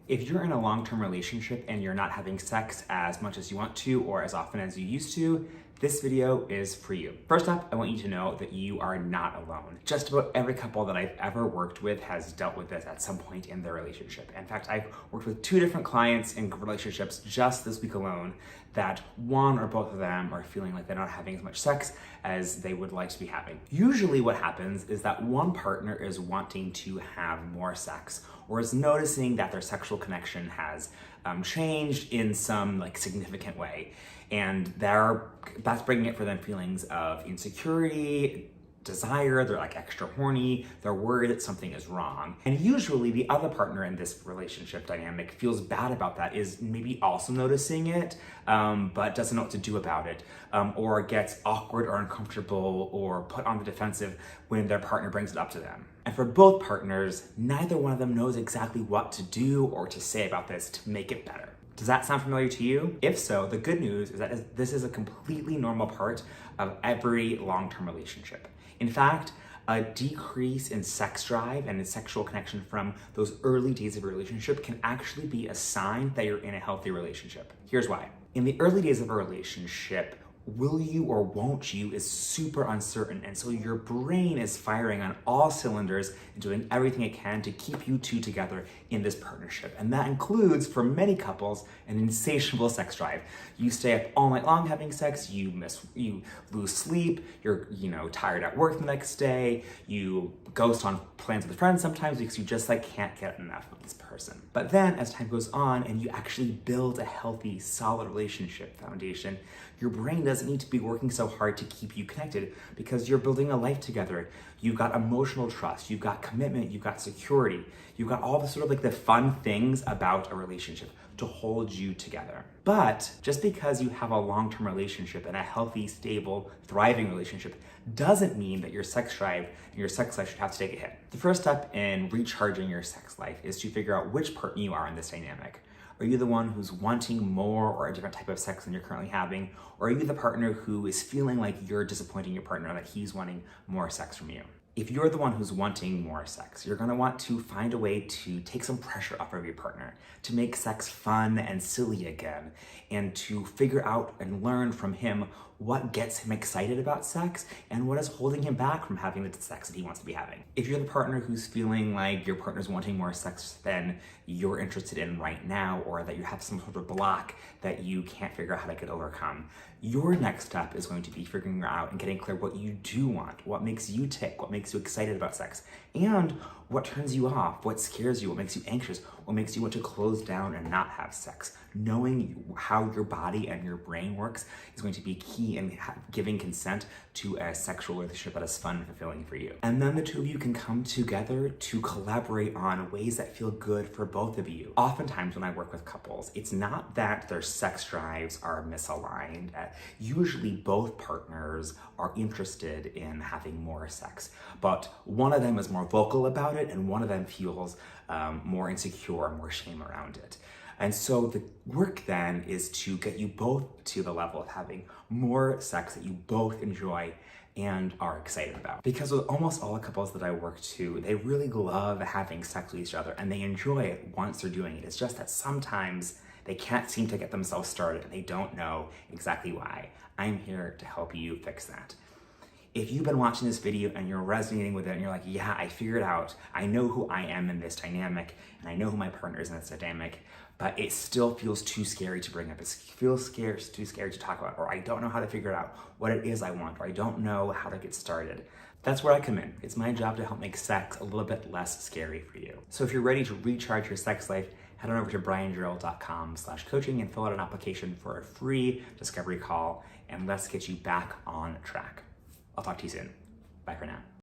If you're in a long-term relationship and you're not having sex as much as you want to or as often as you used to, this video is for you. First up, I want you to know that you are not alone. Just about every couple that I've ever worked with has dealt with this at some point in their relationship. In fact, I've worked with 2 different clients in relationships just this week alone that one or both of them are feeling like they're not having as much sex as they would like to be having. Usually what happens is that one partner is wanting to have more sex or is noticing that their sexual connection has changed in some significant way. And that's bringing it for them feelings of insecurity, desire, they're extra horny, they're worried that something is wrong. And usually the other partner in this relationship dynamic feels bad about that, is maybe also noticing it, but doesn't know what to do about it, or gets awkward or uncomfortable or put on the defensive when their partner brings it up to them. And for both partners, neither one of them knows exactly what to do or to say about this to make it better. Does that sound familiar to you? If so, the good news is that this is a completely normal part of every long-term relationship. In fact, a decrease in sex drive and in sexual connection from those early days of a relationship can actually be a sign that you're in a healthy relationship. Here's why. In the early days of a relationship, will you or won't you is super uncertain, and so your brain is firing on all cylinders and doing everything it can to keep you two together in this partnership. And that includes, for many couples, an insatiable sex drive. You stay up all night long having sex, you lose sleep, you're tired at work the next day, you ghost on plans with friends sometimes because you just can't get enough of this person. But then as time goes on and you actually build a healthy, solid relationship foundation, your brain doesn't need to be working so hard to keep you connected because you're building a life together. You've got emotional trust, you've got commitment, you've got security, you've got all the the fun things about a relationship to hold you together. But just because you have a long-term relationship and a healthy, stable, thriving relationship doesn't mean that your sex drive and your sex life should have to take a hit. The first step in recharging your sex life is to figure out which partner you are in this dynamic. Are you the one who's wanting more or a different type of sex than you're currently having? Or are you the partner who is feeling like you're disappointing your partner, that he's wanting more sex from you? If you're the one who's wanting more sex, you're gonna want to find a way to take some pressure off of your partner, to make sex fun and silly again, and to figure out and learn from him what gets him excited about sex and what is holding him back from having the sex that he wants to be having. If you're the partner who's feeling like your partner's wanting more sex than you're interested in right now, or that you have some sort of block that you can't figure out how to get overcome, your next step is going to be figuring out and getting clear what you do want, what makes you tick, what makes you excited about sex, and what turns you off, what scares you, what makes you anxious, what makes you want to close down and not have sex. Knowing how your body and your brain works is going to be key in giving consent to a sexual relationship that is fun and fulfilling for you. And then the two of you can come together to collaborate on ways that feel good for both of you. Oftentimes when I work with couples, it's not that their sex drives are misaligned. Usually both partners are interested in having more sex, but one of them is more vocal about it and one of them feels more insecure, more shame around it. And so the work then is to get you both to the level of having more sex that you both enjoy and are excited about. Because with almost all the couples that I work to, they really love having sex with each other and they enjoy it once they're doing it. It's just that sometimes they can't seem to get themselves started and they don't know exactly why. I'm here to help you fix that. If you've been watching this video and you're resonating with it and you're like, yeah, I figured out, I know who I am in this dynamic and I know who my partner is in this dynamic, but it still feels too scary to bring up. It feels too scary to talk about, or I don't know how to figure out what it is I want, or I don't know how to get started. That's where I come in. It's my job to help make sex a little bit less scary for you. So if you're ready to recharge your sex life, head on over to briangerald.com/coaching and fill out an application for a free discovery call, and let's get you back on track. I'll talk to you soon. Bye for now.